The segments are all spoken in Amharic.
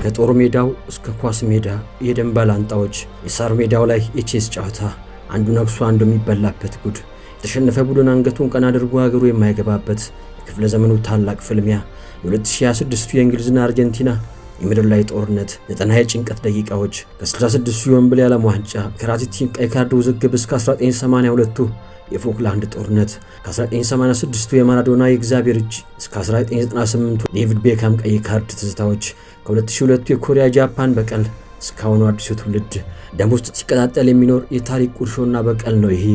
ከጦር ሜዳው እስከ ኳስ ሜዳ የደም ባላንጣዎች፣ የሳር ሜዳው ላይ የቼስ ጨዋታ፣ አንዱ ነክሶ አንዱ የሚበላበት ጉድ፣ የተሸነፈ ቡድን አንገቱን ቀና አድርጎ ሀገሩ የማይገባበት የክፍለ ዘመኑ ታላቅ ፍልሚያ፣ የ2026ቱ የእንግሊዝና አርጀንቲና የምድር ላይ ጦርነት፣ 90 የጭንቀት ደቂቃዎች፣ ከ66ቱ የወንበል የዓለም ዋንጫ፣ ከራቲቲን ቀይ ካርድ ውዝግብ እስከ 1982ቱ የፎክላንድ ጦርነት፣ ከ1986ቱ የማራዶና የእግዚአብሔር እጅ እስከ 1998ቱ ዴቪድ ቤካም ቀይ ካርድ ትዝታዎች፣ ከ2002ቱ የኮሪያ ጃፓን በቀል እስካሁኑ አዲሱ ትውልድ ደም ውስጥ ሲቀጣጠል የሚኖር የታሪክ ቁርሾና በቀል ነው ይሄ።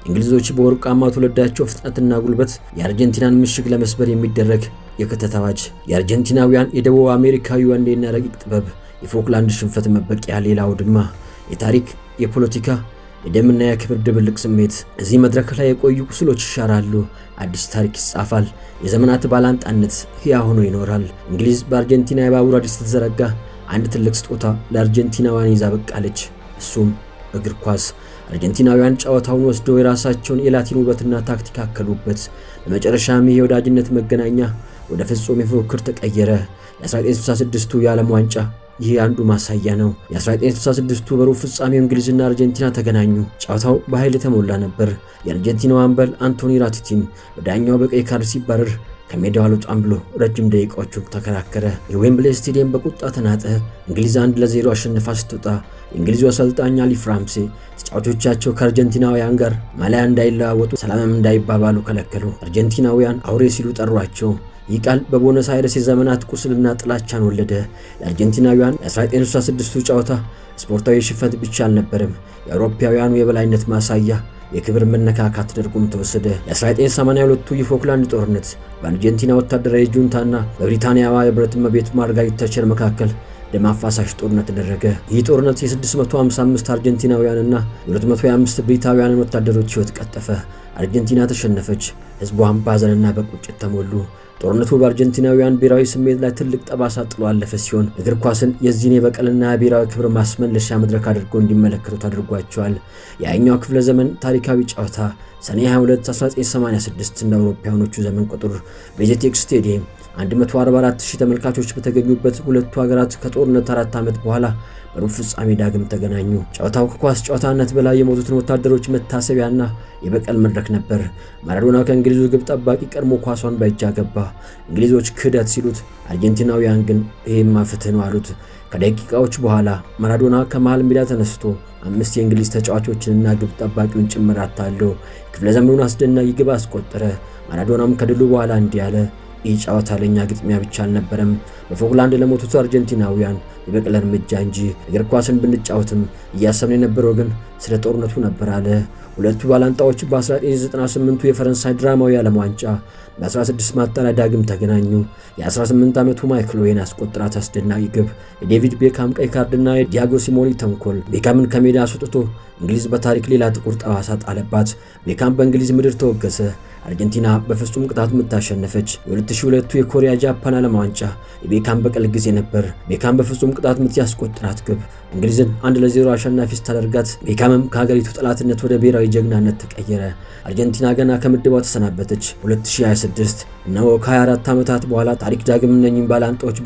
እንግሊዞች በወርቃማ ትውልዳቸው ፍጥነትና ጉልበት የአርጀንቲናን ምሽግ ለመስበር የሚደረግ የክተት አዋጅ፣ የአርጀንቲናውያን የደቡብ አሜሪካዊ ወንዴና ረቂቅ ጥበብ፣ የፎክላንድ ሽንፈት መበቂያ ሌላ አውድማ፣ የታሪክ የፖለቲካ የደምና የክብር ድብልቅ ስሜት። እዚህ መድረክ ላይ የቆዩ ቁስሎች ይሻራሉ፣ አዲስ ታሪክ ይጻፋል። የዘመናት ባላንጣነት ሕያው ሆኖ ይኖራል። እንግሊዝ በአርጀንቲና የባቡር ሐዲድ ስትዘረጋ አንድ ትልቅ ስጦታ ለአርጀንቲናውያን ይዛ በቃለች። እሱም እግር ኳስ። አርጀንቲናውያን ጨዋታውን ወስደው የራሳቸውን የላቲን ውበትና ታክቲክ አከሉበት። በመጨረሻም ይህ የወዳጅነት መገናኛ ወደ ፍጹም የፉክክር ተቀየረ። የ1966ቱ የዓለም ዋንጫ ይህ አንዱ ማሳያ ነው። የ1966ቱ በሩብ ፍጻሜው እንግሊዝና አርጀንቲና ተገናኙ። ጨዋታው በኃይል የተሞላ ነበር። የአርጀንቲናው አምበል አንቶኒ ራቲቲን በዳኛው በቀይ ካርድ ሲባረር ከሜዳው አልወጣም ብሎ ረጅም ደቂቃዎችን ተከራከረ። የዌምብሌ ስቴዲየም በቁጣ ተናጠ። እንግሊዝ 1-0 አሸንፋ ስትወጣ የእንግሊዙ አሰልጣኝ አሊፍ ራምሴ ተጫዋቾቻቸው ከአርጀንቲናውያን ጋር ማሊያ እንዳይለዋወጡ ሰላምም እንዳይባባሉ ከለከሉ። አርጀንቲናውያን አውሬ ሲሉ ጠሯቸው። ይህ ቃል በቦነስ አይረስ የዘመናት ቁስልና ጥላቻን ወለደ። የአርጀንቲናውያን የ1966ቱ ጨዋታ ስፖርታዊ ሽንፈት ብቻ አልነበረም፣ የአውሮፓውያኑ የበላይነት ማሳያ፣ የክብር መነካካት ተደርጎም ተወሰደ። የ1982ቱ የፎክላንድ ጦርነት በአርጀንቲና ወታደራዊ ጁንታና በብሪታንያዋ የብረት እመቤት ማርጋሪት ታቸር መካከል ደም አፋሳሽ ጦርነት ተደረገ። ይህ ጦርነት የ655 አርጀንቲናውያንና የ225 ብሪታውያንን ወታደሮች ሕይወት ቀጠፈ። አርጀንቲና ተሸነፈች። ሕዝቧም ባዘንና በቁጭት ተሞሉ። ጦርነቱ በአርጀንቲናውያን ብሔራዊ ስሜት ላይ ትልቅ ጠባሳ ጥሎ አለፈ ሲሆን እግር ኳስን የዚህን የበቀልና የብሔራዊ ክብር ማስመለሻ መድረክ አድርጎ እንዲመለከቱት አድርጓቸዋል። የኛው ክፍለ ዘመን ታሪካዊ ጨዋታ ሰኔ 22 1986 እንደ አውሮፓውያኖቹ ዘመን ቁጥር በጄቴክስ ስቴዲየም 144,000 ተመልካቾች በተገኙበት ሁለቱ ሀገራት ከጦርነት 4 ዓመት በኋላ በሩብ ፍጻሜ ዳግም ተገናኙ። ጨዋታው ከኳስ ጨዋታነት በላይ የሞቱትን ወታደሮች መታሰቢያና የበቀል መድረክ ነበር። ማራዶና ከእንግሊዙ ግብ ጠባቂ ቀድሞ ኳሷን በእጅ አገባ። እንግሊዞች ክህደት ሲሉት፣ አርጀንቲናውያን ግን ይሄማ ፍትህ ነው አሉት። ከደቂቃዎች በኋላ ማራዶና ከመሃል ሜዳ ተነስቶ 5 የእንግሊዝ ተጫዋቾችንና ግብ ጠባቂውን ጭምር አታሎ ክፍለ ዘመኑን አስደናቂ ግብ አስቆጠረ። ማራዶናም ከድሉ በኋላ እንዲህ አለ፣ ይህ ጨዋታ ለኛ ግጥሚያ ብቻ አልነበረም፣ በፎክላንድ ለሞቱት አርጀንቲናውያን የበቀል እርምጃ እንጂ። እግር ኳስን ብንጫወትም እያሰብን የነበረው ግን ስለ ጦርነቱ ነበር አለ። ሁለቱ ባላንጣዎች በ1998ቱ የፈረንሳይ ድራማዊ የዓለም ዋንጫ በ16 ማጣሪያ ዳግም ተገናኙ። የ18 ዓመቱ ማይክል ኦዌን ያስቆጠራት አስደናቂ ግብ፣ የዴቪድ ቤካም ቀይ ካርድና የዲያጎ ሲሞኒ ተንኮል ቤካምን ከሜዳ አስወጥቶ እንግሊዝ በታሪክ ሌላ ጥቁር ጠባሳ ጣለባት። ቤካም በእንግሊዝ ምድር ተወገሰ። አርጀንቲና በፍጹም ቅጣት ምት አሸነፈች። የ2002ቱ የኮሪያ ጃፓን ዓለም ዋንጫ የቤካም በቀል ጊዜ ነበር። ቤካም በፍጹም ቅጣት ምት ያስቆጠራት ግብ እንግሊዝን 1-0 አሸናፊ ስታደርጋት ቤካምም ከሀገሪቱ ጠላትነት ወደ ብሔራዊ ጀግናነት ተቀየረ። አርጀንቲና ገና ከምድቧ ተሰናበተች። 2026 እነሆ ከ24 ዓመታት በኋላ ታሪክ ዳግም እነኚህን ባላንጣዎች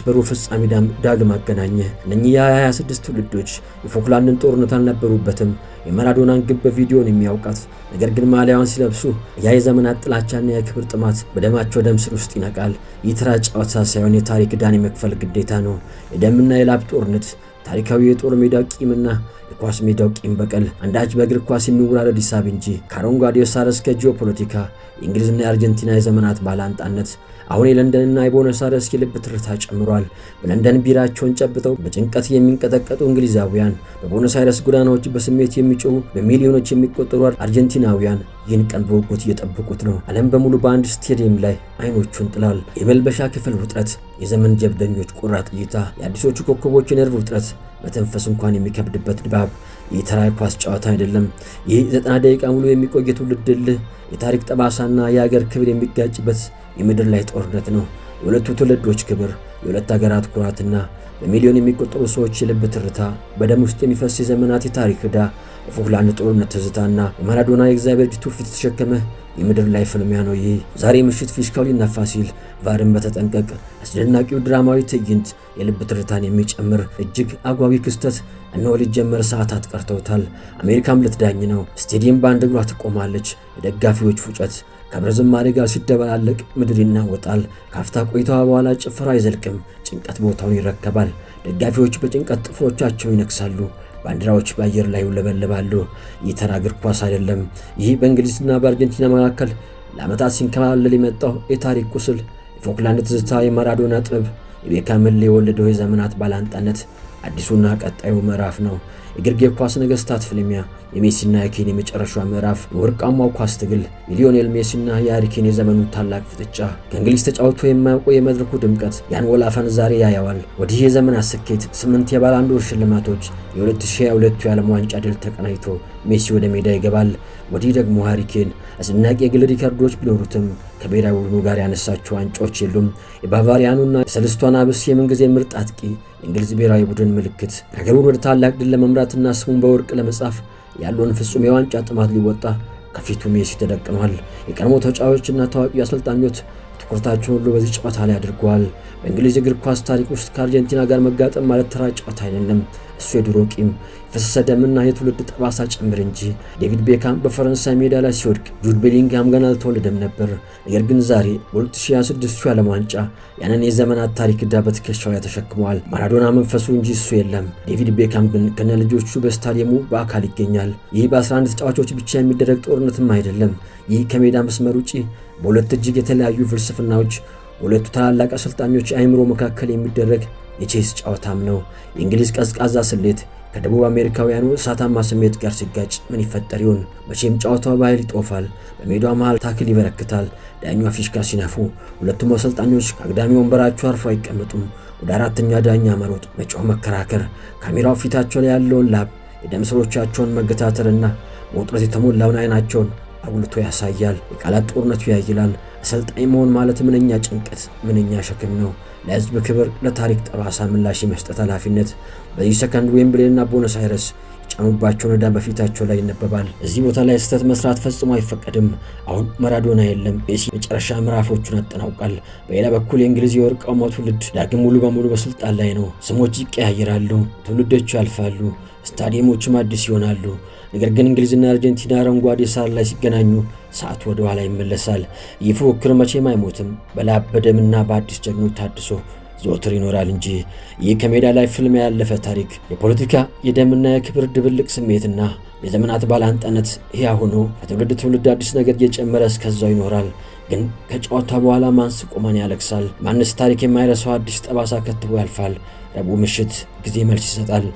በሩብ ፍጻሜ ዳግም አገናኘ። እነኚህ የ26 ትውልዶች የፎክላንድን ጦርነት አልነበሩበትም። የማራዶናን ግብ በቪዲዮን የሚያውቃት ነገር ግን ማሊያዋን ሲለብሱ ያ የዘመናት ጥላቻና የክብር ጥማት በደማቸው ደም ስር ውስጥ ይነቃል። ይህ ተራ ጨዋታ ሳይሆን የታሪክ ዕዳን የመክፈል ግዴታ ነው። የደምና የላብ ጦርነት፣ ታሪካዊ የጦር ሜዳው ቂምና የኳስ ሜዳው ቂም በቀል አንዳች በእግር ኳስ የሚወራረድ ሂሳብ እንጂ። ከአረንጓዴው ሳር እስከ ጂኦፖለቲካ የእንግሊዝና የአርጀንቲና የዘመናት ባላንጣነት አሁን የለንደንና የቦነስ አይረስ የልብ ትርታ ጨምሯል። በለንደን ቢራቸውን ጨብጠው በጭንቀት የሚንቀጠቀጡ እንግሊዛውያን፣ በቦነስ አይረስ ጎዳናዎች በስሜት የሚጮሁ በሚሊዮኖች የሚቆጠሩ አርጀንቲናውያን ይህን ቀን በጉጉት እየጠበቁት ነው። ዓለም በሙሉ በአንድ ስቴዲየም ላይ አይኖቹን ጥሏል። የመልበሻ ክፍል ውጥረት፣ የዘመን ጀብደኞች ቆራጥ እይታ፣ የአዲሶቹ ኮከቦች የነርቭ ውጥረት፣ መተንፈስ እንኳን የሚከብድበት ድባብ። ይህ ተራ ኳስ ጨዋታ አይደለም። ይህ 90 ደቂቃ ሙሉ የሚቆይ ትውልድ እልህ፣ የታሪክ ጠባሳና የሀገር ክብር የሚጋጭበት የምድር ላይ ጦርነት ነው። የሁለቱ ትውልዶች ክብር፣ የሁለት ሀገራት ኩራትና በሚሊዮን የሚቆጠሩ ሰዎች የልብ ትርታ፣ በደም ውስጥ የሚፈስ የዘመናት የታሪክ ዕዳ፣ የፎክላንድ ጦርነት ትዝታና የማራዶና የእግዚአብሔር እጅ ትውፊት የተሸከመ የምድር ላይ ፍልሚያ ነው ይህ። ዛሬ ምሽት ፊሽካው ሊነፋ ሲል ቫርን በተጠንቀቅ። አስደናቂው ድራማዊ ትዕይንት፣ የልብ ትርታን የሚጨምር እጅግ አጓጊ ክስተት እነሆ ሊጀመር ሰዓታት ቀርተውታል። አሜሪካም ልትዳኝ ነው። ስቴዲየም በአንድ እግሯ ትቆማለች። የደጋፊዎች ፉጨት ከብር ዝማሬ ጋር ሲደበላለቅ ምድር ይናወጣል። ካፍታ ቆይታዋ በኋላ ጭፈራው አይዘልቅም። ጭንቀት ቦታውን ይረከባል። ደጋፊዎች በጭንቀት ጥፍሮቻቸውን ይነክሳሉ። ባንዲራዎች በአየር ላይ ይውለበለባሉ። ይህ ተራ እግር ኳስ አይደለም። ይህ በእንግሊዝና በአርጀንቲና መካከል ለዓመታት ሲንከባለል የመጣው የታሪክ ቁስል፣ የፎክላንድ ትዝታ፣ የማራዶና ጥበብ፣ የቤካምን የወለደው የዘመናት ባላንጣነት አዲሱና ቀጣዩ ምዕራፍ ነው። የግርጌ ኳስ ነገስታት ፍልሚያ፣ የሜሲና የኬን የመጨረሻው ምዕራፍ፣ የወርቃማው ኳስ ትግል፣ የሊዮኔል ሜሲና የሃሪ ኬን የዘመኑ ታላቅ ፍጥጫ። ከእንግሊዝ ተጫውቶ የማያውቀው የመድረኩ ድምቀት ያን ወላፈን ዛሬ ያየዋል። ወዲህ የዘመናት ስኬት፣ 8 የባላንዶር ሽልማቶች፣ የ2022 የዓለም ዋንጫ ድል ተቀናጅቶ ሜሲ ወደ ሜዳ ይገባል። ወዲህ ደግሞ ሃሪ ኬን አስደናቂ የግል ሪከርዶች ቢኖሩትም ከብሔራዊ ቡድኑ ጋር ያነሳቸው ዋንጫዎች የሉም። የባቫሪያኑና የሰለስቱ አናብስ የምንጊዜ ምርጥ አጥቂ፣ የእንግሊዝ ብሔራዊ ቡድን ምልክት፣ ሀገሩን ወደ ታላቅ ድል ለመምራትና ስሙን በወርቅ ለመጻፍ ያለውን ፍጹም የዋንጫ ጥማት ሊወጣ ከፊቱ ሜሲ ተደቅኗል። የቀድሞ ተጫዋቾችና ታዋቂ አሰልጣኞች ትኩረታቸውን ሁሉ በዚህ ጨዋታ ላይ አድርገዋል። በእንግሊዝ እግር ኳስ ታሪክ ውስጥ ከአርጀንቲና ጋር መጋጠም ማለት ተራ ጨዋታ አይደለም። እሱ የድሮ ቂም፣ የፈሰሰ ደምና የትውልድ ጠባሳ ጭምር እንጂ። ዴቪድ ቤካም በፈረንሳይ ሜዳ ላይ ሲወድቅ ጁድ ቤሊንግሃም ገና አልተወለደም ነበር። ነገር ግን ዛሬ በ2026 የዓለም ዋንጫ ያንን የዘመናት ታሪክ ዕዳ በትከሻው ላይ ተሸክመዋል። ማራዶና መንፈሱ እንጂ እሱ የለም። ዴቪድ ቤካም ግን ከነ ልጆቹ በስታዲየሙ በአካል ይገኛል። ይህ በ11 ተጫዋቾች ብቻ የሚደረግ ጦርነትም አይደለም። ይህ ከሜዳ መስመር ውጪ በሁለት እጅግ የተለያዩ ፍልስፍናዎች፣ በሁለቱ ታላላቅ አሰልጣኞች አእምሮ መካከል የሚደረግ የቼስ ጨዋታም ነው። የእንግሊዝ ቀዝቃዛ ስሌት ከደቡብ አሜሪካውያኑ እሳታማ ስሜት ጋር ሲጋጭ ምን ይፈጠር ይሆን? መቼም ጨዋታው በኃይል ይጦፋል። በሜዳው መሃል ታክል ይበረክታል። ዳኛዋ ፊሽካ ሲነፉ ሁለቱም አሰልጣኞች ከአግዳሚ ወንበራቸው አርፎ አይቀመጡም። ወደ አራተኛ ዳኛ መሮጥ፣ መጮህ፣ መከራከር። ካሜራው ፊታቸው ላይ ያለውን ላብ፣ የደም ስሮቻቸውን መገታተርና በውጥረት የተሞላውን አይናቸውን አጉልቶ ያሳያል። የቃላት ጦርነቱ ያይላል። አሰልጣኝ መሆን ማለት ምንኛ ጭንቀት፣ ምንኛ ሸክም ነው። ለሕዝብ ክብር፣ ለታሪክ ጠባሳ ምላሽ የመስጠት ኃላፊነት። በዚህ ሰከንድ ዌምብሌና ቦነስ አይረስ የጫኑባቸውን ዕዳ በፊታቸው ላይ ይነበባል። እዚህ ቦታ ላይ ስህተት መስራት ፈጽሞ አይፈቀድም። አሁን ማራዶና የለም። ሜሲ መጨረሻ ምዕራፎቹን አጠናውቃል። በሌላ በኩል የእንግሊዝ የወርቃማው ትውልድ ዳግም ሙሉ በሙሉ በስልጣን ላይ ነው። ስሞች ይቀያየራሉ፣ ትውልዶቹ ያልፋሉ፣ ስታዲየሞችም አዲስ ይሆናሉ። ነገር ግን እንግሊዝና አርጀንቲና አረንጓዴ ሳር ላይ ሲገናኙ ሰዓቱ ወደ ኋላ ይመለሳል። ይህ ፉክክር መቼም አይሞትም። በላብ በደምና በአዲስ ጀግኖች ታድሶ ዘወትር ይኖራል እንጂ። ይህ ከሜዳ ላይ ፍልም ያለፈ ታሪክ፣ የፖለቲካ የደምና የክብር ድብልቅ ስሜትና የዘመናት ባላንጣነት ሕያው ሆኖ ከትውልድ ትውልድ አዲስ ነገር እየጨመረ እስከዛው ይኖራል። ግን ከጨዋታ በኋላ ማን ስቆ ማን ያለቅሳል? ማንስ ታሪክ የማይረሳው አዲስ ጠባሳ ከትቦ ያልፋል? ረቡዕ ምሽት ጊዜ መልስ ይሰጣል።